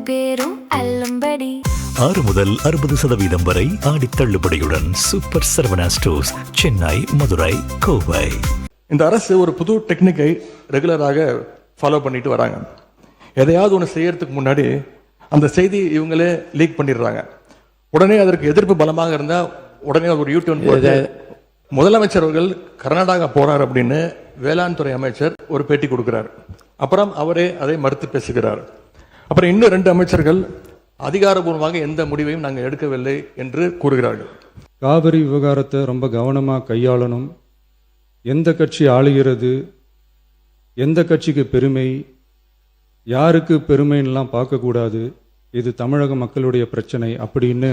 பேரும் அல்லும்படி 6 முதல் 60% வரை ஆடி தள்ளுபடியுடன் சூப்பர் சரவணா ஸ்டோர்ஸ், சென்னை, மதுரை, கோவை. இந்த அரசு ஒரு புது டெக்னிக்கை ரெகுலராக ஃபாலோ பண்ணிட்டு வராங்க. எதையாவது ஒன்று செய்யறதுக்கு முன்னாடி அந்த செய்தி இவங்களே லீக் பண்ணிடுறாங்க. உடனே அதற்கு எதிர்ப்பு பலமாக இருந்தால் உடனே ஒரு யூடியூன் போட்டு முதலமைச்சர் அவர்கள் கர்நாடகா போறார் அப்படின்னு வேளாண் துறை அமைச்சர் ஒரு பேட்டி கொடுக்கிறார். அப்புறம் அவரே அதை மறுத்து பேசுகிறார். அப்புறம் இன்னும் 2 அமைச்சர்கள் அதிகாரபூர்வமாக எந்த முடிவையும் நாங்கள் எடுக்கவில்லை என்று கூறுகிறார்கள். காவிரி விவகாரத்தை ரொம்ப கவனமாக கையாளணும். எந்த கட்சி ஆளுகிறது, எந்த கட்சிக்கு பெருமை, யாருக்கு பெருமைன்னெலாம் பார்க்கக்கூடாது. இது தமிழக மக்களுடைய பிரச்சனை அப்படின்னு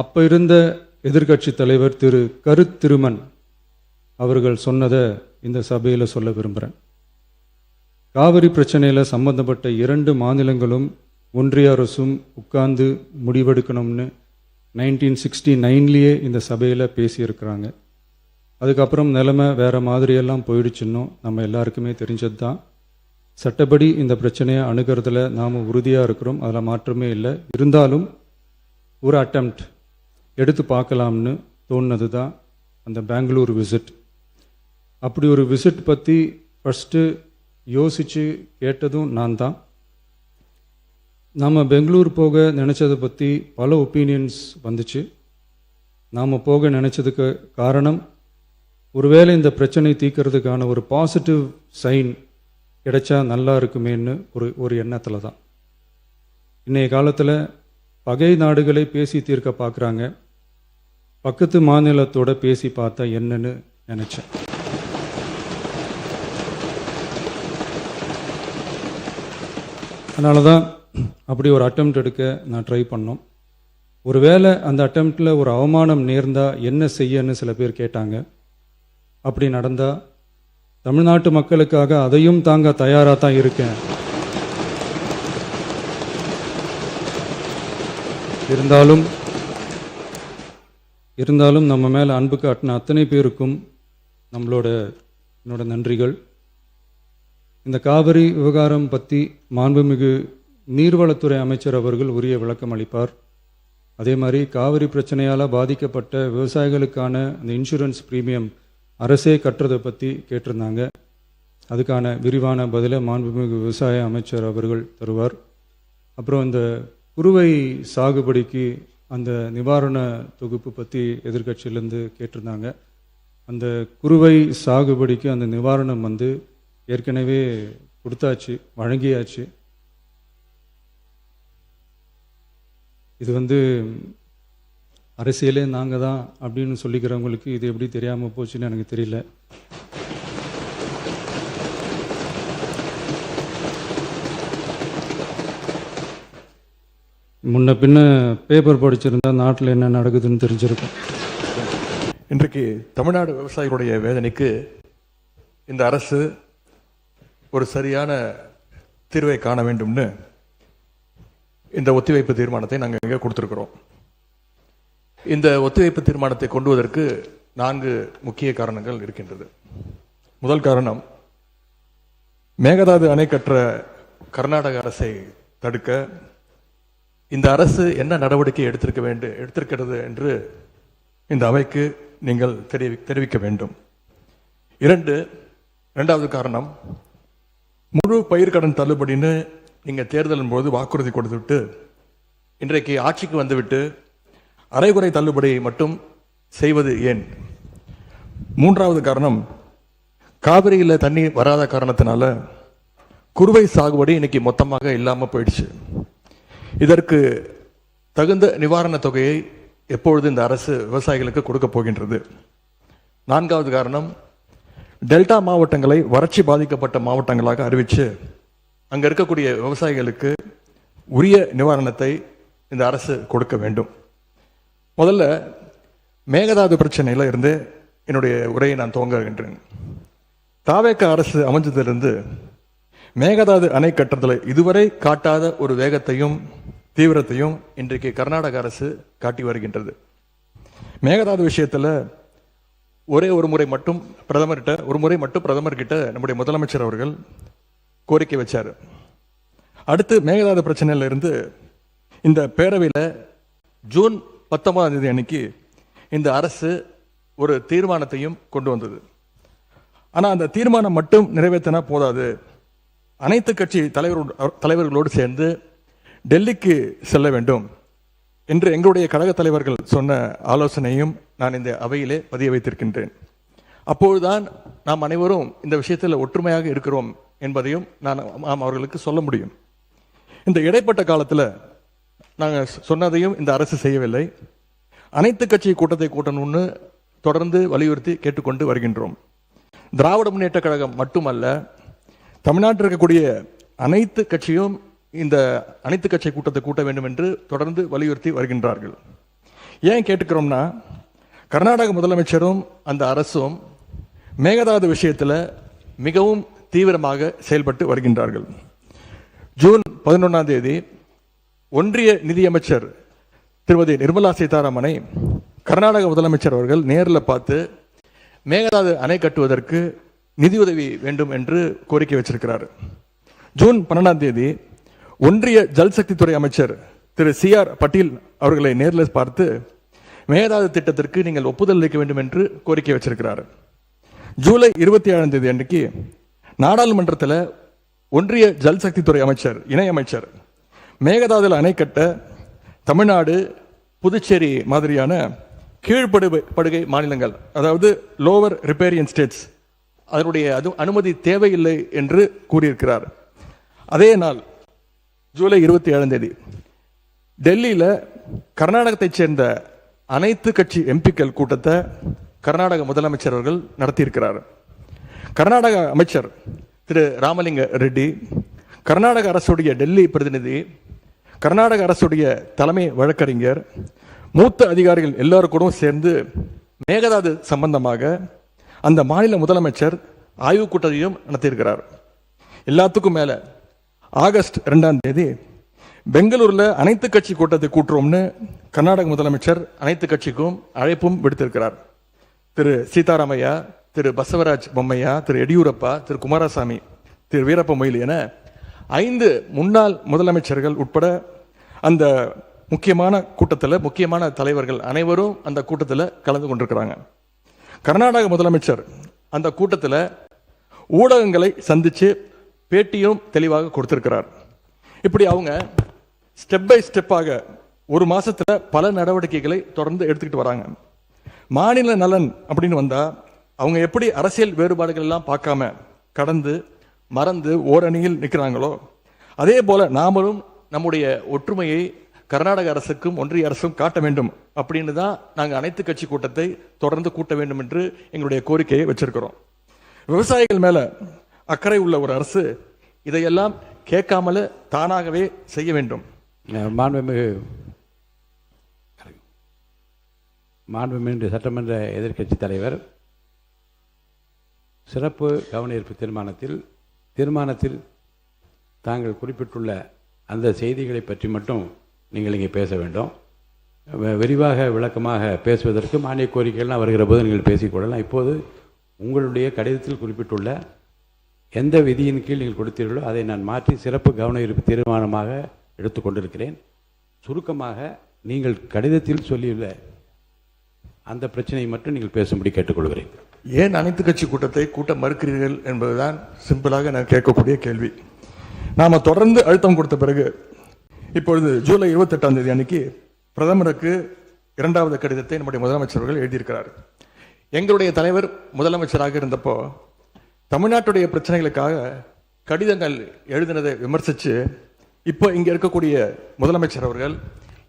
அப்போ இருந்த எதிர்கட்சி தலைவர் திரு திருமன் அவர்கள் சொன்னதை இந்த சபையில் சொல்ல விரும்புகிறேன். காவிரி பிரச்சனையில் சம்பந்தப்பட்ட 2 மாநிலங்களும் ஒன்றிய அரசும் உட்கார்ந்து முடிவெடுக்கணும்னு 1969 இந்த சபையில் பேசியிருக்கிறாங்க. அதுக்கப்புறம் நிலைமை வேறு மாதிரியெல்லாம் போயிடுச்சுன்னும் நம்ம எல்லாருக்குமே தெரிஞ்சது தான். சட்டப்படி இந்த பிரச்சனையை அணுகிறதுல நாம் உறுதியாக இருக்கிறோம், அதில் மாற்றமே இல்லை. இருந்தாலும் ஒரு அட்டெம்ப்ட் எடுத்து பார்க்கலாம்னு தோணுனது தான் அந்த பெங்களூர் விசிட். அப்படி ஒரு விசிட் பற்றி ஃபஸ்ட்டு யோசித்து கேட்டதும் நான் தான். நாம் பெங்களூர் போக நினச்சதை பற்றி பல ஒப்பீனியன்ஸ் வந்துச்சு. நாம் போக நினச்சதுக்கு காரணம், ஒருவேளை இந்த பிரச்சனை தீர்க்கறதுக்கான ஒரு பாசிட்டிவ் சைன் கிடைச்சா நல்லா இருக்குமேன்னு ஒரு எண்ணத்தில் தான். இன்றைய காலத்தில் பகை நாடுகளை பேசி தீர்க்க பார்க்குறாங்க, பக்கத்து மாநிலத்தோட பேசி பார்த்தா என்னன்னு நினச்சேன். அதனால தான் அப்படி ஒரு அட்டெம்ப்ட் எடுக்க நான் ட்ரை பண்ணோம். ஒருவேளை அந்த அட்டெம்ப்டில் ஒரு அவமானம் நேர்ந்தால் என்ன செய்யன்னு சில பேர் கேட்டாங்க. அப்படி நடந்தால் தமிழ்நாட்டு மக்களுக்காக அதையும் தாங்க தயாராக தான் இருக்கேன். இருந்தாலும் நம்ம மேலே அன்பு காட்டின அத்தனை பேருக்கும் என்னோட நன்றிகள். இந்த காவிரி விவகாரம் பற்றி மாண்புமிகு நீர்வளத்துறை அமைச்சர் அவர்கள் உரிய விளக்கம் அளிப்பார். அதே மாதிரி காவிரி பிரச்சனையால் பாதிக்கப்பட்ட விவசாயிகளுக்கான அந்த இன்சூரன்ஸ் ப்ரீமியம் அரசே கட்டுறதை பற்றி கேட்டிருந்தாங்க. அதுக்கான விரிவான பதிலை மாண்புமிகு விவசாய அமைச்சர் அவர்கள் தருவார். அப்புறம் இந்த குறுவை சாகுபடிக்கு அந்த நிவாரண தொகுப்பு பற்றி எதிர்கட்சியிலேருந்து கேட்டிருந்தாங்க. அந்த குறுவை சாகுபடிக்கு அந்த நிவாரணம் ஏற்கனவே கொடுத்தாச்சு, வழங்கியாச்சு. இது அரசியலே நாங்கள் தான் அப்படின்னு சொல்லிக்கிறவங்களுக்கு இது எப்படி தெரியாமல் போச்சுன்னு எனக்கு தெரியல. முன்ன பின்ன பேப்பர் படிச்சிருந்தா நாட்டில் என்ன நடக்குதுன்னு தெரிஞ்சிருக்கும். இன்றைக்கு தமிழ்நாடு விவசாயிகளுடைய வேதனைக்கு இந்த அரசு ஒரு சரியான தீர்வை காண வேண்டும்னு இந்த ஒத்திவைப்பு தீர்மானத்தை நாங்கள் இங்கே கொடுத்துருக்குறோம். இந்த ஒத்திவைப்பு தீர்மானத்தை கொண்டு வருவதற்கு 4 முக்கிய காரணங்கள் இருக்கின்றது. முதல் காரணம், மேகதாது அணை கட்டுற கர்நாடக அரசை தடுக்க இந்த அரசு என்ன நடவடிக்கை எடுத்திருக்கிறது என்று இந்த அவைக்கு நீங்கள் தெரிவிக்க வேண்டும். 2வது காரணம், முழு பயிர்க்கடன் தள்ளுபடின்னு நீங்கள் தேர்தலின் போது வாக்குறுதி கொடுத்துவிட்டு இன்றைக்கு ஆட்சிக்கு வந்துவிட்டு அரைகுறை தள்ளுபடி மட்டும் செய்வது ஏன்? 3வது காரணம், காவிரியில் தண்ணி வராத காரணத்தினால குறுவை சாகுபடி இன்னைக்கு மொத்தமாக இல்லாமல் போயிடுச்சு. இதற்கு தகுந்த நிவாரண தொகையை எப்பொழுது இந்த அரசு விவசாயிகளுக்கு கொடுக்க போகின்றது? 4வது காரணம், டெல்டா மாவட்டங்களை வறட்சி பாதிக்கப்பட்ட மாவட்டங்களாக அறிவித்து அங்கே இருக்கக்கூடிய விவசாயிகளுக்கு உரிய நிவாரணத்தை இந்த அரசு கொடுக்க வேண்டும். முதல்ல மேகதாது பிரச்சனையில் இருந்து என்னுடைய உரையை நான் துவங்குகின்றேன். தாவேக அரசு அமைஞ்சதிலிருந்து மேகதாது அணை கட்டுறதில் இதுவரை காட்டாத ஒரு வேகத்தையும் தீவிரத்தையும் இன்றைக்கு கர்நாடக அரசு காட்டி வருகின்றது. மேகதாது விஷயத்தில் ஒரு முறை மட்டும் பிரதமர்கிட்ட நம்முடைய முதலமைச்சர் அவர்கள் கோரிக்கை வச்சார். அடுத்து மேகதாது பிரச்சனையில இருந்து இந்த பேரவையில் ஜூன் 19ஆம் தேதி அன்னைக்கு இந்த அரசு ஒரு தீர்மானத்தையும் கொண்டு வந்தது. ஆனால் அந்த தீர்மானம் மட்டும் நிறைவேற்றினா போதாது, அனைத்து கட்சி தலைவர்களோடு சேர்ந்து டெல்லிக்கு செல்ல வேண்டும் என்று எங்களுடைய கழக தலைவர்கள் சொன்ன ஆலோசனையும் நான் இந்த அவையிலே பதிய வைத்திருக்கின்றேன். அப்பொழுதுதான் நாம் அனைவரும் இந்த விஷயத்தில் ஒற்றுமையாக இருக்கிறோம் என்பதையும் நாம் அவர்களுக்கு சொல்ல முடியும். இந்த இடைப்பட்ட காலத்தில் நாங்கள் சொன்னதையும் இந்த அரசு செய்யவில்லை. அனைத்து கட்சி கூட்டத்தை கூட்டணும்னு தொடர்ந்து வலியுறுத்தி கேட்டுக்கொண்டு வருகின்றோம். திராவிட முன்னேற்ற கழகம் மட்டுமல்ல, தமிழ்நாட்டில் இருக்கக்கூடிய அனைத்து கட்சியும் இந்த அனைத்து கட்சி கூட்டத்தை கூட்ட வேண்டும் என்று தொடர்ந்து வலியுறுத்தி வருகின்றார்கள். ஏன் கேட்டுக்கிறோம்னா, கர்நாடக முதலமைச்சரும் அந்த அரசும் மேகதாது விஷயத்தில் மிகவும் தீவிரமாக செயல்பட்டு வருகின்றார்கள். ஜூன் 11ஆம் தேதி ஒன்றிய நிதியமைச்சர் திருமதி நிர்மலா சீதாராமனை கர்நாடக முதலமைச்சர் அவர்கள் நேரில் பார்த்து மேகதாது அணை கட்டுவதற்கு நிதியுதவி வேண்டும் என்று கோரிக்கை வச்சிருக்கிறார். ஜூன் 12ஆம் தேதி ஒன்றிய ஜல்சக்தி துறை அமைச்சர் திரு CR பட்டீல் அவர்களை நேரில் பார்த்து மேகதாது திட்டத்திற்கு நீங்கள் ஒப்புதல் அளிக்க வேண்டும் என்று கோரிக்கை வச்சிருக்கிறார். ஜூலை 27ஆம் தேதி அன்றைக்கு நாடாளுமன்றத்தில் ஒன்றிய ஜல்சக்தி துறை அமைச்சர் இணையமைச்சர் மேகதாதுல அணை கட்ட தமிழ்நாடு, புதுச்சேரி மாதிரியான கீழ்ப்படுகை மாநிலங்கள், அதாவது லோவர் ரிப்பேரியன் ஸ்டேட்ஸ், அதனுடைய அனுமதி தேவையில்லை என்று கூறியிருக்கிறார். அதே நாள் ஜூலை 27ஆம் தேதி டெல்லியில் கர்நாடகத்தைச் சேர்ந்த அனைத்து கட்சி எம்பிக்கள் கூட்டத்தை கர்நாடக முதலமைச்சர் அவர்கள் நடத்தியிருக்கிறார். கர்நாடக அமைச்சர் திரு ராமலிங்க ரெட்டி, கர்நாடக அரசுடைய டெல்லி பிரதிநிதி, கர்நாடக அரசுடைய தலைமை வழக்கறிஞர், மூத்த அதிகாரிகள் எல்லாருக்கூடும் சேர்ந்து மேகதாது சம்பந்தமாக அந்த மாநில முதலமைச்சர் ஆய்வுக் கூட்டத்தையும் நடத்தியிருக்கிறார். எல்லாத்துக்கும் மேலே ஆகஸ்ட் 2ஆம் தேதி பெங்களூரில் அனைத்து கட்சி கூட்டத்தை கூட்டுறோம்னு கர்நாடக முதலமைச்சர் அனைத்து கட்சிக்கும் அழைப்பும் விடுத்திருக்கிறார். திரு சீதாராமையா, திரு பசவராஜ் பொம்மையா, திரு எடியூரப்பா, திரு குமாரசாமி, திரு வீரப்ப மொய்லி என 5 முன்னாள் முதலமைச்சர்கள் உட்பட அந்த முக்கியமான கூட்டத்தில் முக்கியமான தலைவர்கள் அனைவரும் அந்த கூட்டத்தில் கலந்து கொண்டிருக்கிறாங்க. கர்நாடக முதலமைச்சர் அந்த கூட்டத்தில் ஊடகங்களை சந்தித்து பேட்டியும் தெளிவாக கொடுத்திருக்கிறார். இப்படி அவங்க ஸ்டெப் பை ஸ்டெப்பாக ஒரு மாசத்துல பல நடவடிக்கைகளை தொடர்ந்து எடுத்துக்கிட்டு வராங்க. மாநில நலன் அப்படின்னு வந்தா அவங்க எப்படி அரசியல் வேறுபாடுகள் எல்லாம் பார்க்காம கடந்து மறந்து ஓரணியில் நிற்கிறாங்களோ, அதே போல நாமளும் நம்முடைய ஒற்றுமையை கர்நாடக அரசுக்கும் ஒன்றிய அரசும் காட்ட வேண்டும் அப்படின்னு தான் நாங்கள் அனைத்து கட்சி கூட்டத்தை தொடர்ந்து கூட்ட வேண்டும் என்று எங்களுடைய கோரிக்கையை வச்சிருக்கிறோம். விவசாயிகள் மேல அக்கறை உள்ள ஒரு அரசு இதையெல்லாம் கேட்காமல தானாகவே செய்ய வேண்டும். மாண்புமிகு சட்டமன்ற எதிர்க்கட்சி தலைவர் சிறப்பு கவன ஈர்ப்பு தீர்மானத்தில் தாங்கள் குறிப்பிட்டுள்ள அந்த செய்திகளை பற்றி மட்டும் நீங்கள் இங்கே பேச வேண்டும். விரிவாக விளக்கமாக பேசுவதற்கு மானிய கோரிக்கைகள்லாம் வருகிற போது நீங்கள் பேசிக்கொள்ளலாம். இப்போது உங்களுடைய கடிதத்தில் குறிப்பிட்டுள்ள எந்த விதியின் கீழ் நீங்கள் கொடுத்தீர்களோ அதை நான் மாற்றி சிறப்பு கவன ஈர்ப்பு தீர்மானமாக எடுத்துக்கொண்டிருக்கிறேன். சுருக்கமாக நீங்கள் கடிதத்தில் சொல்லியுள்ள அந்த பிரச்சனையை மட்டும் நீங்கள் பேசும்படி கேட்டுக்கொள்கிறேன். ஏன் அனைத்து கட்சி கூட்டத்தை கூட்ட மறுக்கிறீர்கள் என்பதுதான் சிம்பிளாக நான் கேட்கக்கூடிய கேள்வி. நாம தொடர்ந்து அழுத்தம் கொடுத்த பிறகு இப்பொழுது ஜூலை 28ஆம் தேதி அன்னைக்கு பிரதமருக்கு 2வது கடிதத்தை நம்முடைய முதலமைச்சர்கள் எழுதியிருக்கிறார். எங்களுடைய தலைவர் முதலமைச்சராக இருந்தப்போ தமிழ்நாட்டுடைய பிரச்சனைகளுக்காக கடிதங்கள் எழுதினதை விமர்சித்து இப்போ இங்கே இருக்கக்கூடிய முதலமைச்சர் அவர்கள்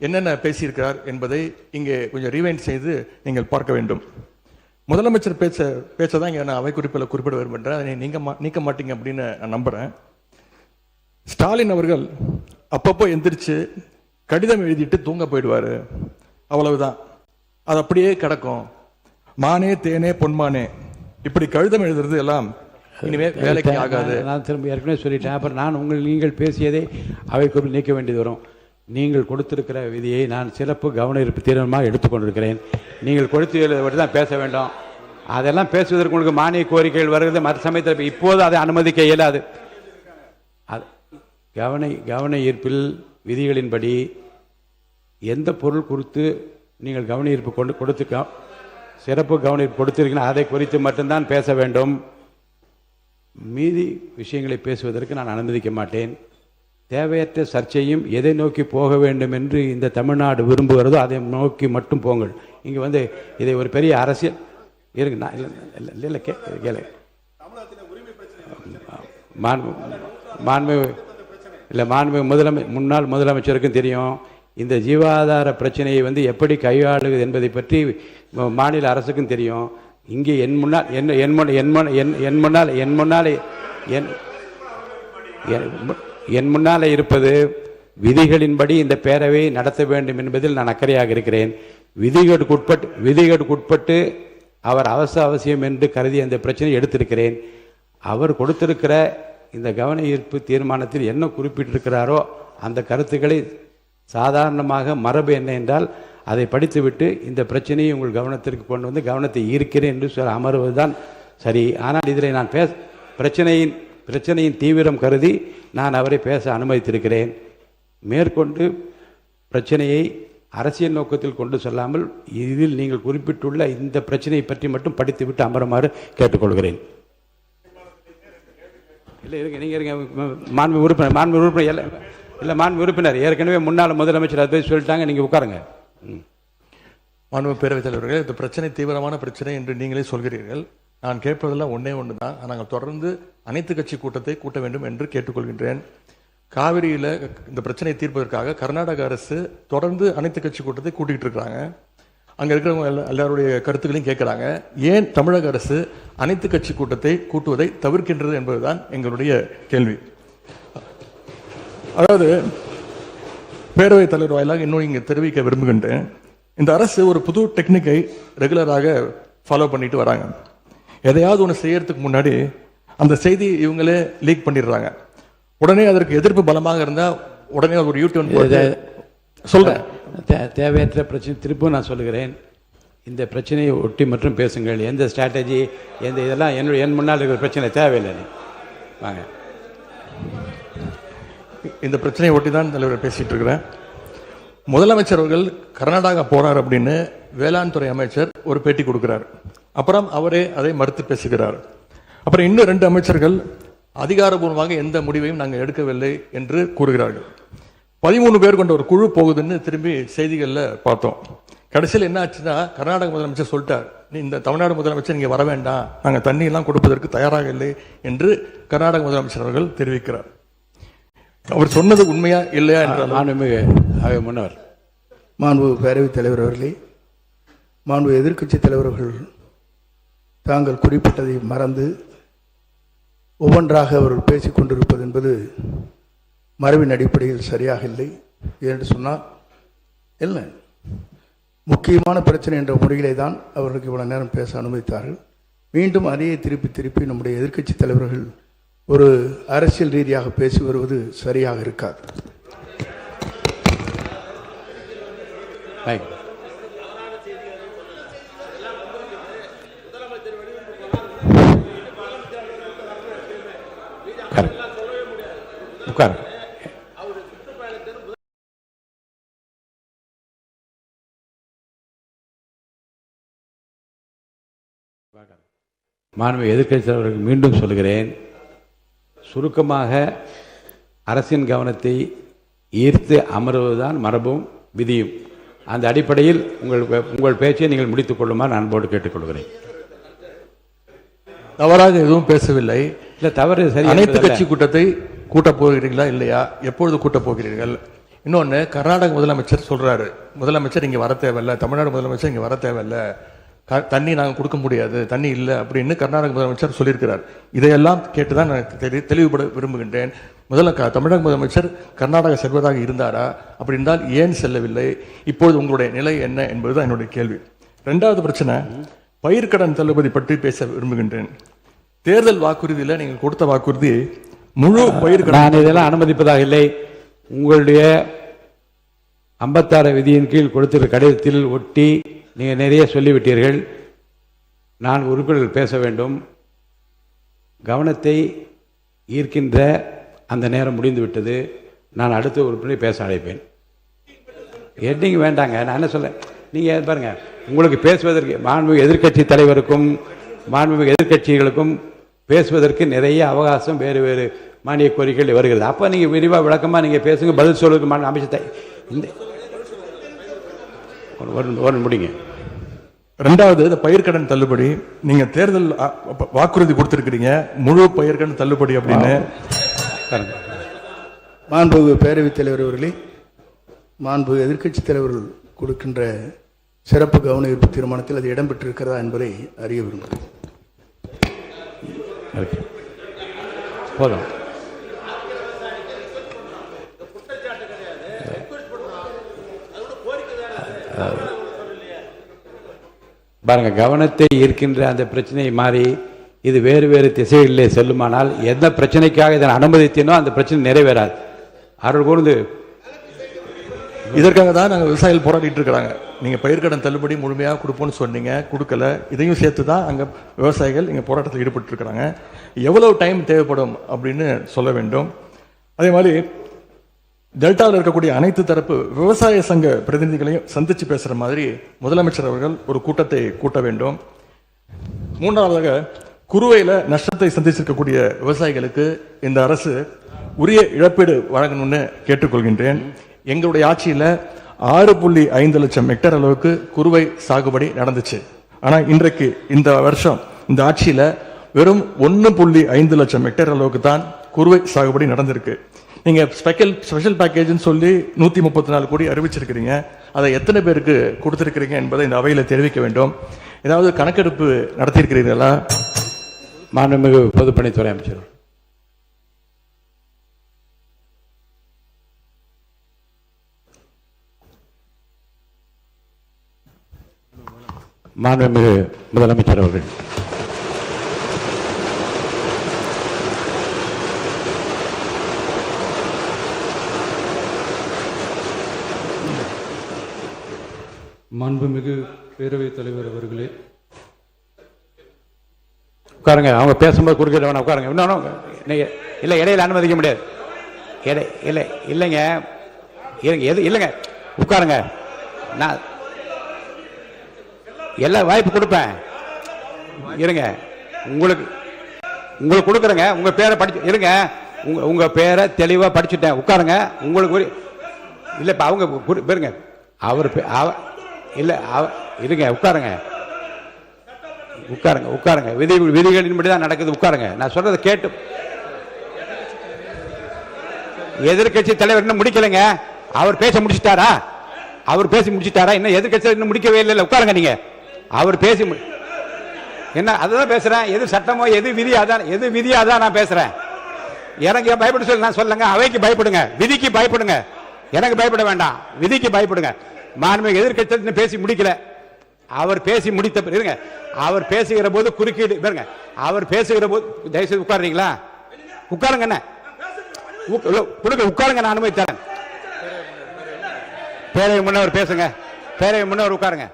என்னென்ன பேசியிருக்கிறார் என்பதை இங்கே கொஞ்சம் ரீவைண்ட் செய்து நீங்கள் பார்க்க வேண்டும். முதலமைச்சர் பேச்சை தான் இங்கே நான் அவை குறிப்பில் குறிப்பிட விரும்புகிறேன். அதை நீக்க மாட்டீங்க அப்படின்னு நான் நம்புகிறேன். ஸ்டாலின் அவர்கள் அப்பப்போ எந்திரிச்சு கடிதம் எழுதிட்டு தூங்க போயிடுவார், அவ்வளவுதான், அது அப்படியே கிடக்கும். மானே தேனே பொன்மானே இப்படி கடிதம் எழுதுறது எல்லாம் இனிமே வேலைக்கு ஆகாது. நான் திரும்ப ஏற்கனவே சொல்லிட்டேன். அப்புறம் நீங்கள் பேசியதை அவை குறிப்பில் நீக்க வேண்டியது வரும். நீங்கள் கொடுத்திருக்கிற விதியை நான் சிறப்பு கவன ஈர்ப்பு தீர்மானமாக எடுத்துக்கொண்டிருக்கிறேன். நீங்கள் கொடுத்து தான் பேச வேண்டும். அதெல்லாம் பேசுவதற்கு உங்களுக்கு மானிய கோரிக்கைகள் வருகிறது. மற்ற சமயத்தில் இப்போது அதை அனுமதிக்க இயலாது. கவன ஈர்ப்பில் விதிகளின்படி எந்த பொருள் குறித்து நீங்கள் கவன ஈர்ப்பு கொடுத்து சிறப்பு கவன ஈர்ப்பு கொடுத்திருக்கீங்க அதை குறித்து மட்டும்தான் பேச வேண்டும். மீதி விஷயங்களை பேசுவதற்கு நான் அனுமதிக்க மாட்டேன். தேவையற்ற சர்ச்சையும் எதை நோக்கி போக வேண்டும் என்று இந்த தமிழ்நாடு விரும்புகிறதோ அதை நோக்கி மட்டும் போங்கள். இங்கே வந்து இதை ஒரு பெரிய அரசியல் இருக்கு. நான் இல்லை கேளு முன்னாள் முதலமைச்சருக்கும் தெரியும் இந்த ஜீவாதார பிரச்சனையை வந்து எப்படி கையாளுவது என்பதை பற்றி மாநில அரசுக்கும் தெரியும். இங்கே என் முன்னாலே இருப்பது விதிகளின்படி இந்த பேரவையை நடத்த வேண்டும் என்பதில் நான் அக்கறையாக இருக்கிறேன். விதிகளுக்குட்பட்டு அவர் அவசியம் என்று கருதி அந்த பிரச்சனையை எடுத்திருக்கிறேன். அவர் கொடுத்திருக்கிற இந்த கவன ஈர்ப்பு தீர்மானத்தில் என்ன குறிப்பிட்டிருக்கிறாரோ அந்த கருத்துக்களை சாதாரணமாக மரபு என்ன என்றால் அதை படித்துவிட்டு இந்த பிரச்சனையை உங்கள் கவனத்திற்கு கொண்டு வந்து கவனத்தை ஈர்க்கிறேன் என்று அமர்வதுதான் சரி. ஆனால் இதில் நான் பிரச்சனையின் தீவிரம் கருதி நான் அவரை பேச அனுமதித்திருக்கிறேன். மேற்கொண்டு பிரச்சனையை அரசியல் நோக்கத்தில் கொண்டு செல்லாமல் இதில் நீங்கள் குறிப்பிட்டுள்ள இந்த பிரச்சனையை பற்றி மட்டும் படித்துவிட்டு அமருமாறு கேட்டுக்கொள்கிறேன். இல்லை இருங்க, நீங்கள் இருங்க. மாண்பு உறுப்பினர் ஏற்கனவே முன்னாள் முதலமைச்சர் அதை சொல்லிட்டாங்க, நீங்கள் உட்காருங்க. மாண்பு பேரவைத் தலைவர்கள், இந்த பிரச்சனை தீவிரமான பிரச்சனை என்று நீங்களே சொல்கிறீர்கள். நான் கேட்பதெல்லாம் ஒன்று தான். நாங்கள் தொடர்ந்து அனைத்து கட்சி கூட்டத்தை கூட்ட வேண்டும் என்று கேட்டுக்கொள்கின்றேன். காவிரியில் இந்த பிரச்சனையை தீர்ப்பதற்காக கர்நாடக அரசு தொடர்ந்து அனைத்து கட்சி கூட்டத்தை கூட்டிகிட்டு இருக்கிறாங்க. அங்கே இருக்கிறவங்க எல்லாருடைய கருத்துக்களையும் கேட்குறாங்க. ஏன் தமிழக அரசு அனைத்து கட்சி கூட்டத்தை கூட்டுவதை தவிர்க்கின்றது என்பதுதான் எங்களுடைய கேள்வி. அதாவது பேரவைத் தலைவர் வாயிலாக இன்னும் இங்கே தெரிவிக்க விரும்புகின்றேன். இந்த அரசு ஒரு புது டெக்னிக்கை ரெகுலராக ஃபாலோ பண்ணிட்டு வராங்க. எதையாவது ஒன்று செய்யறதுக்கு முன்னாடி அந்த செய்தி இவங்களே லீக் பண்ணிடுறாங்க. உடனே அதற்கு எதிர்ப்பு பலமாக இருந்தால் உடனே ஒரு யூடியூன் சொல்றேன். தேவையற்ற பிரச்சனை திருப்பும் நான் சொல்லுகிறேன். இந்த பிரச்சனையை ஒட்டி மற்றும் பேசுங்கள். எந்த ஸ்ட்ராட்டஜி இதெல்லாம் என் முன்னால் இருக்கிற பிரச்சனை தேவையில்லை. வாங்க, இந்த பிரச்சனையை ஒட்டி தான் தலைவர் பேசிட்டு இருக்கிறேன். முதலமைச்சர் அவர்கள் கர்நாடகா போறார் அப்படின்னு வேளாண் துறை அமைச்சர் ஒரு பேட்டி கொடுக்கிறார். அப்புறம் அவரே அதை மறுத்து பேசுகிறார். அப்புறம் இன்னும் 2 அமைச்சர்கள் அதிகாரபூர்வமாக எந்த முடிவையும் நாங்கள் எடுக்கவில்லை என்று கூறுகிறார்கள். 13 பேர் கொண்ட ஒரு குழு போகுதுன்னு திரும்பி செய்திகளில் பார்த்தோம். கடைசியில் என்ன ஆச்சுன்னா, கர்நாடக முதலமைச்சர் சொல்லிட்டார், இந்த தமிழ்நாடு முதலமைச்சர் இங்கே வர வேண்டாம், நாங்கள் தண்ணியெல்லாம் கொடுப்பதற்கு தயாராக இல்லை என்று கர்நாடக முதலமைச்சர் அவர்கள் தெரிவிக்கிறார். அவர் சொன்னது உண்மையா இல்லையா என்றால் முன்னவர் மாண்பு பேரவைத் தலைவர் அவர்களே, மாண்பு எதிர்க்கட்சி தலைவர்கள் தாங்கள் குறிப்பிட்டதை மறந்து ஒவ்வொன்றாக அவர்கள் பேசிக் கொண்டிருப்பது என்பது மரபின் அடிப்படையில் சரியாக இல்லை. என்று சொன்னால் என்ன முக்கியமான பிரச்சனை என்ற முறையிலே தான் அவர்களுக்கு இவ்வளவு நேரம் பேச அனுமதித்தார்கள். மீண்டும் அதையே திருப்பி நம்முடைய எதிர்க்கட்சி தலைவர்கள் ஒரு அரசியல் ரீதியாக பேசி வருவது சரியாக இருக்காது. மாண்பு எதிர்க்கட்சி தலைவர்களுக்கு மீண்டும் சொல்கிறேன், சுருக்கமாக அரசின் கவனத்தை ஈர்த்து அமர்வதுதான் மரபும் விதியும். அந்த அடிப்படையில் உங்கள் பேச்சை நீங்கள் முடித்துக் கொள்ளுமாறு அன்போடு கேட்டுக்கொள்கிறேன். தவறாக எதுவும் பேசவில்லை. இல்லை, தவறு சரி. அனைத்து கட்சி கூட்டத்தை கூட்டப் போகிறீர்களா இல்லையா, எப்பொழுது கூட்டப் போகிறீர்கள்? இன்னொன்று, கர்நாடக முதலமைச்சர் சொல்றாரு, முதலமைச்சர் இங்கே வர தேவையில்லை, தமிழ்நாடு முதலமைச்சர் இங்கே வர தேவையில்லை, தண்ணி நாங்கள் கொடுக்க முடியாது, தண்ணி இல்லை அப்படின்னு கர்நாடக முதலமைச்சர் சொல்லியிருக்கிறார். இதையெல்லாம் கேட்டுதான் நான் தெளிவுபட விரும்புகின்றேன். முதல்ல தமிழக முதலமைச்சர் கர்நாடகா செல்வதாக இருந்தாரா? அப்படி இருந்தால் ஏன் செல்லவில்லை? இப்பொழுது உங்களுடைய நிலை என்ன என்பதுதான் என்னுடைய கேள்வி. 2வது பிரச்சனை, பயிர்க்கடன் தள்ளுபடி பற்றி பேச விரும்புகின்றேன். தேர்தல் வாக்குறுதியில் நீங்கள் கொடுத்த வாக்குறுதி முழு பயிர்க்கடன். நான் இதெல்லாம் அனுமதிப்பதாக இல்லை. உங்களுடைய 56 விதியின் கீழ் கொடுத்திருக்கிற கடிதத்தில் ஒட்டி நீங்கள் நிறைய சொல்லிவிட்டீர்கள். 4 உறுப்பினர்கள் பேச வேண்டும். கவனத்தை ஈர்க்கின்ற அந்த நேரம் முடிந்து விட்டது. நான் அடுத்த உறுப்பினரை பேச அழைப்பேன். ஹெட்டிங் வேண்டாங்க. நான் என்ன சொல்ல, நீங்கள் பாருங்க, உங்களுக்கு பேசுவதற்கு மாண்புமிகு எதிர்க்கட்சி தலைவருக்கும் மாண்புமிகு எதிர்க்கட்சிகளுக்கும் பேசுவதற்கு நிறைய அவகாசம் வேறு வேறு மானிய கோரிக்கைகள் வருகிறது. அப்போ நீங்கள் விரிவாக விளக்கமாக நீங்கள் பேசுங்க. பதில் சொல்வதற்கு அமைச்சத்தை இந்த ஒரு முடிங்க. ரெண்டாவது, இந்த பயிர்க்கடன் தள்ளுபடி நீங்க தேர்தல் வாக்குறுதி கொடுத்திருக்கிறீங்க, முழு பயிர்க்கடன் தள்ளுபடி அப்படின்னு. மாண்புமிகு பேரவைத் தலைவர் அவர்களே, மாண்புமிகு எதிர்க்கட்சித் தலைவர்கள் கொடுக்கின்ற சிறப்பு கவன ஈர்ப்பு தீர்மானத்தில் அது இடம்பெற்றிருக்கிறதா என்பதை அறிய விரும்புகிறேன். போதும். பாருங்க, கவனத்தை ஈர்க்கின்ற அந்த பிரச்சனை மாறி இது வேறு வேறு திசைகளிலே செல்லுமானால் எந்த பிரச்சனைக்காக இதை அனுமதித்தேனோ அந்த பிரச்சனை நிறைவேறாது. அருள் கூர்ந்து இதற்காக தான் நாங்கள் விவசாயிகள் போராடிட்டு இருக்கிறாங்க. நீங்கள் பயிர்க்கடன் தள்ளுபடி முழுமையாக கொடுப்போம்னு சொன்னீங்க, கொடுக்கல. இதையும் சேர்த்து தான் அங்கே விவசாயிகள் இங்கே போராட்டத்தில் ஈடுபட்டு இருக்கிறாங்க. எவ்வளவு டைம் தேவைப்படும் அப்படின்னு சொல்ல வேண்டும். அதே மாதிரி டெல்டாவில் இருக்கக்கூடிய அனைத்து தரப்பு விவசாய சங்க பிரதிநிதிகளையும் சந்திச்சு பேசுகிற மாதிரி முதலமைச்சர் அவர்கள் ஒரு கூட்டத்தை கூட்ட வேண்டும். மூன்றாவதாக, குறுவையில் நஷ்டத்தை சந்திச்சிருக்கக்கூடிய விவசாயிகளுக்கு இந்த அரசு உரிய இழப்பீடு வழங்கணும்னு கேட்டுக்கொள்கின்றேன். எங்களுடைய ஆட்சியில் 6.5 லட்சம் ஹெக்டேர் அளவுக்கு குறுவை சாகுபடி நடந்துச்சு. ஆனால் இன்றைக்கு இந்த வருஷம் இந்த ஆட்சியில் வெறும் 1.5 லட்சம் ஹெக்டேர் அளவுக்கு தான் குறுவை சாகுபடி நடந்திருக்கு. நீங்கள் ஸ்பெஷல் பேக்கேஜ்னு சொல்லி 134 கோடி அறிவிச்சிருக்கிறீங்க. அதை எத்தனை பேருக்கு கொடுத்துருக்கிறீங்க என்பதை இந்த அவையில் தெரிவிக்க வேண்டும். ஏதாவது கணக்கெடுப்பு நடத்தியிருக்கிறீர்களா? மாண்புமிகு பொதுப்பணித்துறை அமைச்சர். மாண்புமிகு முதலமைச்சர் அவர்கள். மாண்புமிகு பேரவைத் தலைவர் அவர்களே, உட்காருங்க. அவங்க பேசும்போது குறுக்கிட வேணாம், உட்காருங்க. இன்னொன்று நீங்கள் இல்லை, இடையில அனுமதிக்க முடியாது. இல்லைங்க, இல்லைங்க, உட்காருங்க. நான் எல்லா வாய்ப்பு கொடுப்பேன். இருங்க, உங்களுக்கு கொடுக்குறேங்க. உங்கள் பேரை படிச்சு இருங்க. உங்கள் பேரை தெளிவாக படிச்சுட்டேன். உட்காருங்க. உங்களுக்கு இல்லை, இப்போ அவங்க பேருங்க. அவர் இல்லை, இருங்க, உட்காருங்க. விதிகளின்படி தான் நடக்குது. உட்காருங்க. நான் சொல்றதை கேட்டு. எதிர்கட்சி தலைவர் இன்னும் முடிக்கலைங்க. அவர் பேச முடிச்சிட்டாரா? இன்னும் எதிர்கட்சி இன்னும் முடிக்கவே இல்லை. உட்காருங்க. நீங்க அவர் பேசி என்ன அதுதான் பேசுறேன். எது சட்டமோ எது விதியாதான் நான் பேசுறேன். எனக்கு பயப்பட சொல்லி நான் சொல்லுங்க. அவைக்கு பயப்படுங்க, விதிக்கு பயப்படுங்க. எனக்கு பயப்பட வேண்டாம், விதிக்கு பயப்படுங்க. மாண்புமிகு எதிர்க்கட்சி பேசி முடிக்கல. அவர் பேசி முடித்த இருங்க. அவர் பேசுகிற போது குறுக்கீடு பாருங்க. அவர் பேசுகிற போது தயவுசெய்து உட்காருறீங்களா? உட்காருங்க. என்ன உட்காருங்க, நான் அனுமதி தரேன். பேரவை முன்னவர் பேசுங்க. பேரவை முன்னவர் உட்காருங்க,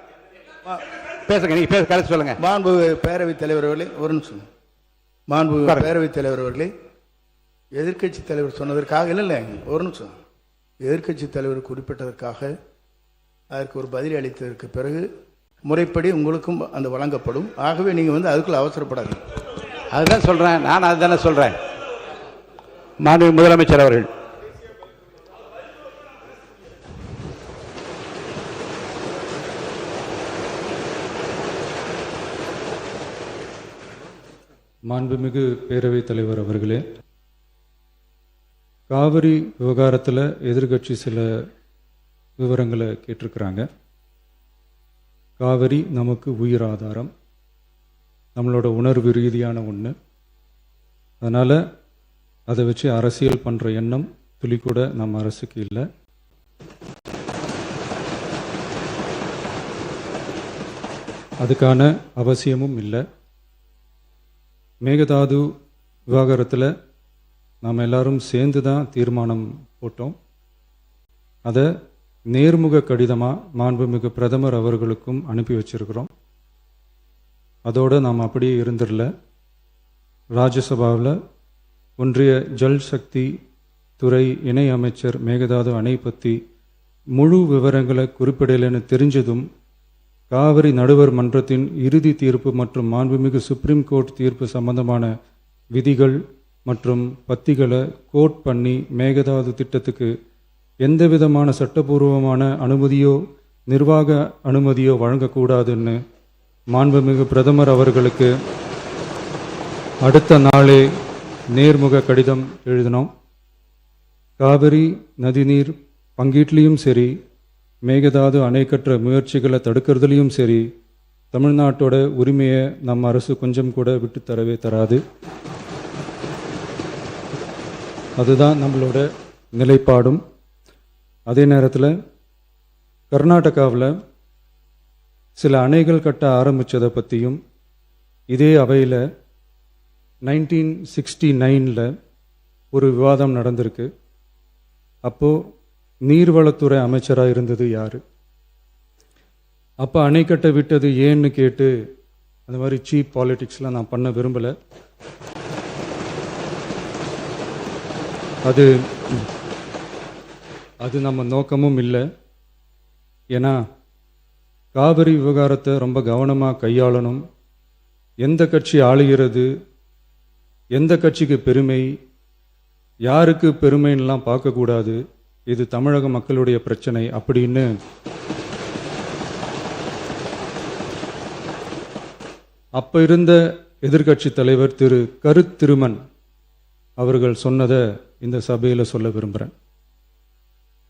பேசுங்க. நீங்க பேச கருத்து சொல்லுங்க. மாண்பு பேரவைத் தலைவர் அவர்களே, ஒரு நிமிஷம். மாண்பு பேரவைத் தலைவர் அவர்களே, எதிர்க்கட்சி தலைவர் சொன்னதற்காக இல்லை, ஒரு நிமிஷம். எதிர்க்கட்சி தலைவர் குறிப்பிட்டதற்காக அதற்கு ஒரு பதில் அளித்ததற்கு பிறகு முறைப்படி உங்களுக்கும் அந்த வழங்கப்படும். ஆகவே நீங்கள் அதுக்குள்ள அவசரப்படாது. அதுதான் சொல்றேன். நான் அதுதானே சொல்றேன். மாண்புமிகு முதலமைச்சர் அவர்கள். மாண்புமிகு பேரவைத் தலைவர் அவர்களே, காவிரி விவகாரத்தில் எதிர்கட்சி சில விவரங்களை கேட்டிருக்கிறாங்க. காவிரி நமக்கு உயிர் ஆதாரம், நம்மளோட உணர்வு ரீதியான ஒன்று. அதனால் அதை வச்சு அரசியல் பண்ணுற எண்ணம் துளி கூட நம்ம அரசுக்கு இல்லை. அதுக்கான அவசியமும் இல்லை. மேகதாது விவகாரத்தில் நாம் எல்லாரும் சேர்ந்து தான் தீர்மானம் போட்டோம். அதை நேர்முக கடிதமாக மாண்புமிகு பிரதமர் அவர்களுக்கும் அனுப்பி வச்சிருக்கிறோம். அதோடு நாம் அப்படியே இருந்துடல. ராஜ்யசபாவில் ஒன்றிய ஜல் சக்தி துறை இணை அமைச்சர் மேகதாது அணை பற்றி முழு விவரங்களை குறிப்பிடலைன்னு தெரிஞ்சதும் காவிரி நடுவர் மன்றத்தின் இறுதி தீர்ப்பு மற்றும் மாண்புமிகு சுப்ரீம் கோர்ட் தீர்ப்பு சம்பந்தமான விதிகள் மற்றும் பத்திகளை கோட் பண்ணி மேகதாது திட்டத்துக்கு எந்த விதமான சட்டபூர்வமான அனுமதியோ நிர்வாக அனுமதியோ வழங்கக்கூடாதுன்னு மாண்புமிகு பிரதமர் அவர்களுக்கு அடுத்த நாளே நேர்முக கடிதம் எழுதினோம். காவிரி நதிநீர் பங்கீட்லேயும் சரி, மேகதாது அணை கட்டுற முயற்சிகளை தடுக்கிறதுலையும் சரி, தமிழ்நாட்டோட உரிமையை நம் அரசு கொஞ்சம் கூட விட்டு தரவே தராது. அதுதான் நம்மளோட நிலைப்பாடும். அதே நேரத்தில் கர்நாடகாவில் சில அணைகள் கட்ட ஆரம்பித்ததை பற்றியும் இதே அவையில் 1969 ஒரு விவாதம் நடந்திருக்கு. அப்போது நீர்வளத்துறை அமைச்சராக இருந்தது யார்? அப்போ அணை கட்ட விட்டது ஏன்னு கேட்டு அந்த மாதிரி சீப் பாலிட்டிக்ஸ்லாம் நான் பண்ண விரும்பலை. அது நம்ம நோக்கமும் இல்லை. ஏன்னா காவிரி விவகாரத்தை ரொம்ப கவனமாக கையாளணும். எந்த கட்சி ஆளுகிறது, எந்த கட்சிக்கு பெருமை, யாருக்கு பெருமைன்னெலாம் பார்க்கக்கூடாது. இது தமிழக மக்களுடைய பிரச்சனை அப்படின்னு அப்போ இருந்த எதிர்க்கட்சி தலைவர் திரு கருத்திருமன் அவர்கள் சொன்னதை இந்த சபையில் சொல்ல விரும்புகிறேன்.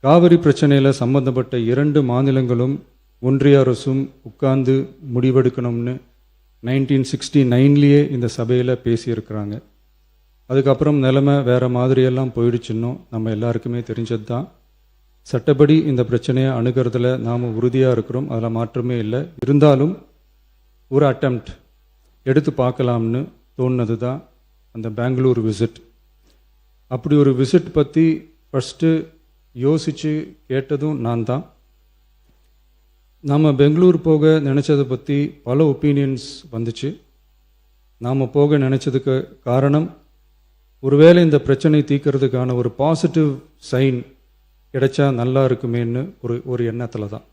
காவிரி பிரச்சனையில் சம்பந்தப்பட்ட 2 மாநிலங்களும் ஒன்றிய அரசும் உட்கார்ந்து முடிவெடுக்கணும்னு 1969 இந்த சபையில் பேசியிருக்கிறாங்க. அதுக்கப்புறம் நிலைமை வேறு மாதிரியெல்லாம் போயிடுச்சுன்னும் நம்ம எல்லாருக்குமே தெரிஞ்சது தான். சட்டப்படி இந்த பிரச்சனையை அணுகிறதுல நாம் உறுதியாக இருக்கிறோம், அதில் மாற்றமே இல்லை. இருந்தாலும் ஒரு அட்டெம்ப்ட் எடுத்து பார்க்கலாம்னு தோணுனது தான் அந்த பெங்களூர் விசிட். அப்படி ஒரு விசிட் பற்றி ஃபஸ்ட்டு யோசித்து கேட்டதும் நான் தான். நாம் பெங்களூர் போக நினச்சதை பற்றி பல ஒப்பீனியன்ஸ் வந்துச்சு. நாம் போக நினச்சதுக்கு காரணம், ஒருவேளை இந்த பிரச்சனை தீர்க்கறதுக்கான ஒரு பாசிட்டிவ் சைன் கிடைச்சா நல்லா இருக்குமேன்னு ஒரு எண்ணத்தில் தான்.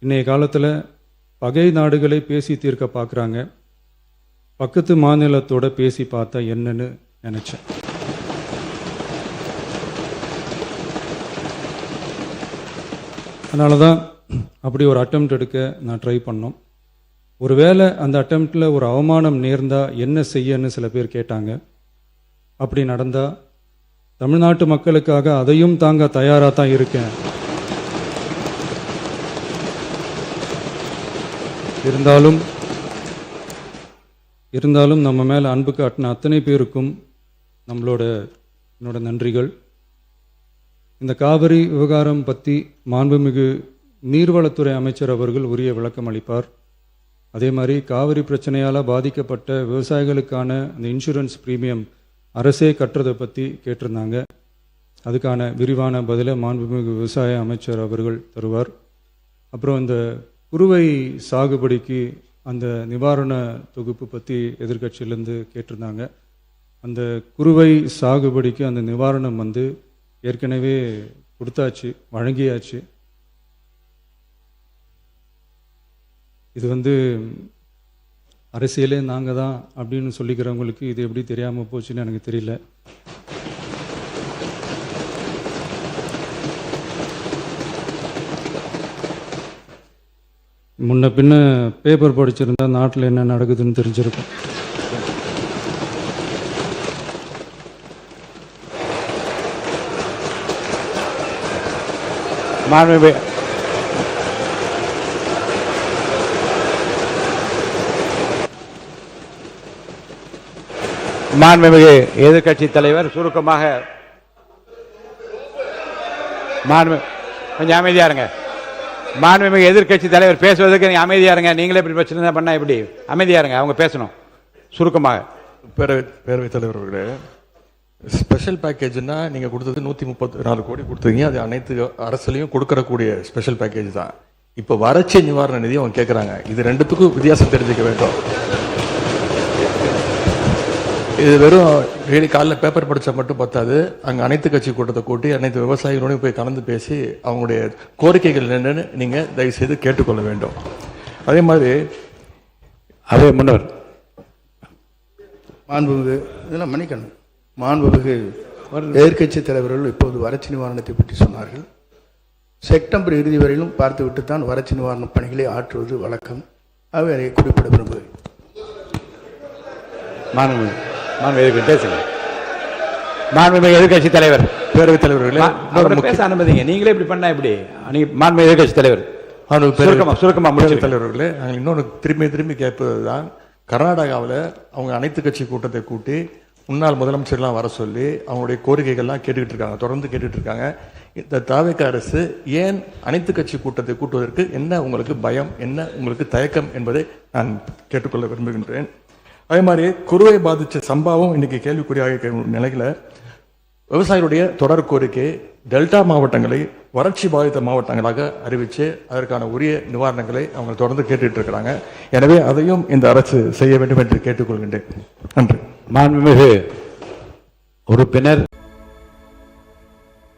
இன்றைய காலத்தில் பகை நாடுகளை பேசி தீர்க்க பார்க்குறாங்க, பக்கத்து மாநிலத்தோட பேசி பார்த்தா என்னன்னு நினச்சேன். அதனால தான் அப்படி ஒரு அட்டெம்ப்ட் எடுக்க நான் ட்ரை பண்ணோம். ஒருவேளை அந்த அட்டெம்ப்டில் ஒரு அவமானம் நேர்ந்தால் என்ன செய்யன்னு சில பேர் கேட்டாங்க. அப்படி நடந்தால் தமிழ்நாட்டு மக்களுக்காக அதையும் தாங்க தயாராக தான் இருக்கேன். இருந்தாலும் நம்ம மேலே அன்பு காட்டின அத்தனை பேருக்கும் என்னோட நன்றிகள். இந்த காவிரி விவகாரம் பற்றி மாண்புமிகு நீர்வளத்துறை அமைச்சர் அவர்கள் உரிய விளக்கம் அளிப்பார். அதே மாதிரி காவிரி பிரச்சனையால் பாதிக்கப்பட்ட விவசாயிகளுக்கான அந்த இன்சூரன்ஸ் ப்ரீமியம் அரசே கட்டுறதை பற்றி கேட்டிருந்தாங்க. அதுக்கான விரிவான பதிலை மாண்புமிகு விவசாய அமைச்சர் அவர்கள் தருவார். அப்புறம் இந்த குறுவை சாகுபடிக்கு அந்த நிவாரண தொகுப்பு பற்றி எதிர்க்கட்சியிலேருந்து கேட்டிருந்தாங்க. அந்த குறுவை சாகுபடிக்கு அந்த நிவாரணம் ஏற்கனவே கொடுத்தாச்சு, வழங்கியாச்சு. இது அரசியலே நாங்கள் தான் அப்படின்னு சொல்லிக்கிறவங்களுக்கு இது எப்படி தெரியாமல் போச்சுன்னு எனக்கு தெரியல. முன்ன பின்ன பேப்பர் படிச்சிருந்தா நாட்டில் என்ன நடக்குதுன்னு தெரிஞ்சிருக்கும். மாண்புமிகு எதிர்க்கட்சி தலைவர் சுருக்கமாக கொஞ்சம் அமைதியா இருங்க. மாண்புமிகு எதிர்க்கட்சி தலைவர் பேசுவதற்கு நீங்க அமைதியா இருங்க. நீங்களே இப்படி பிரச்சனை பண்ணா எப்படி? அமைதியா இருங்க, அவங்க பேசணும் சுருக்கமாக. பேரவைத் தலைவர் அவர்களே, ஸ்பெஷல் பேக்கேஜ்னா நீங்கள் கொடுத்தது 134 கோடி கொடுத்தீங்க. அது அனைத்து அரசுலையும் கொடுக்கறக்கூடிய ஸ்பெஷல் பேக்கேஜ் தான். இப்போ வறட்சி நிவாரண நிதி அவங்க கேட்குறாங்க. இது ரெண்டுத்துக்கும் வித்தியாசம் தெரிஞ்சுக்க வேண்டும். இது வெறும் டெய்லி காலைல பேப்பர் படித்தா மட்டும் பத்தாது. அங்கே அனைத்து கட்சி கூட்டத்தை கூட்டி அனைத்து விவசாயிகளோடையும் போய் கலந்து பேசி அவங்களுடைய கோரிக்கைகள் என்னன்னு நீங்கள் தயவுசெய்து கேட்டுக்கொள்ள வேண்டும். அதே மாதிரி அதே முன்னர் மாண்புமிகு இதெல்லாம் மன்னிக்கணும். மாண்புமிகு எதிர்க்கட்சி தலைவர்கள் இப்போது வறட்சி நிவாரணத்தை பற்றி சொன்னார்கள். செப்டம்பர் இறுதி வரையிலும் பார்த்துவிட்டு தான் வறட்சி நிவாரண பணிகளை ஆற்றுவது வழக்கம். அவை அதை குறிப்பிட விரும்புகிறேன். மாண்புமிகு பேசுங்க. மாண்புமிகு எதிர்க்கட்சி தலைவர், பேரவைத் தலைவர்களே, அவரை பேச அனுமதிங்க. நீங்களே இப்படி பண்ணா இப்படி? நீங்க மாண்புமிகு எதிர்க்கட்சி தலைவர் சுருக்கமா முடிச்சு. தலைவர்களே, நாங்கள் இன்னொன்று திரும்பி கேட்பது தான், கர்நாடகாவில் அவங்க அனைத்து கட்சி கூட்டத்தை கூட்டி முன்னாள் முதலமைச்சர்லாம் வர சொல்லி அவங்களுடைய கோரிக்கைகள்லாம் கேட்டுக்கிட்டு இருக்காங்க, தொடர்ந்து கேட்டுட்டு இருக்காங்க. இந்த தாவேக அரசு ஏன் அனைத்து கட்சி கூட்டத்தை கூட்டுவதற்கு என்ன உங்களுக்கு பயம், என்ன உங்களுக்கு தயக்கம் என்பதை நான் கேட்டுக்கொள்ள விரும்புகின்றேன். அதே மாதிரி குறுவை பாதித்த சம்பவம் இன்னைக்கு கேள்விக்குறியாக நிலையில விவசாயிகளுடைய தொடர் கோரிக்கை டெல்டா மாவட்டங்களை வறட்சி பாதித்த மாவட்டங்களாக அறிவித்து அதற்கான உரிய நிவாரணங்களை அவங்க தொடர்ந்து கேட்டுட்டு இருக்கிறாங்க. எனவே அதையும் இந்த அரசு செய்ய வேண்டும் என்று கேட்டுக்கொள்கின்றேன். நன்றி. மாண்புமிகு உறுப்பினர்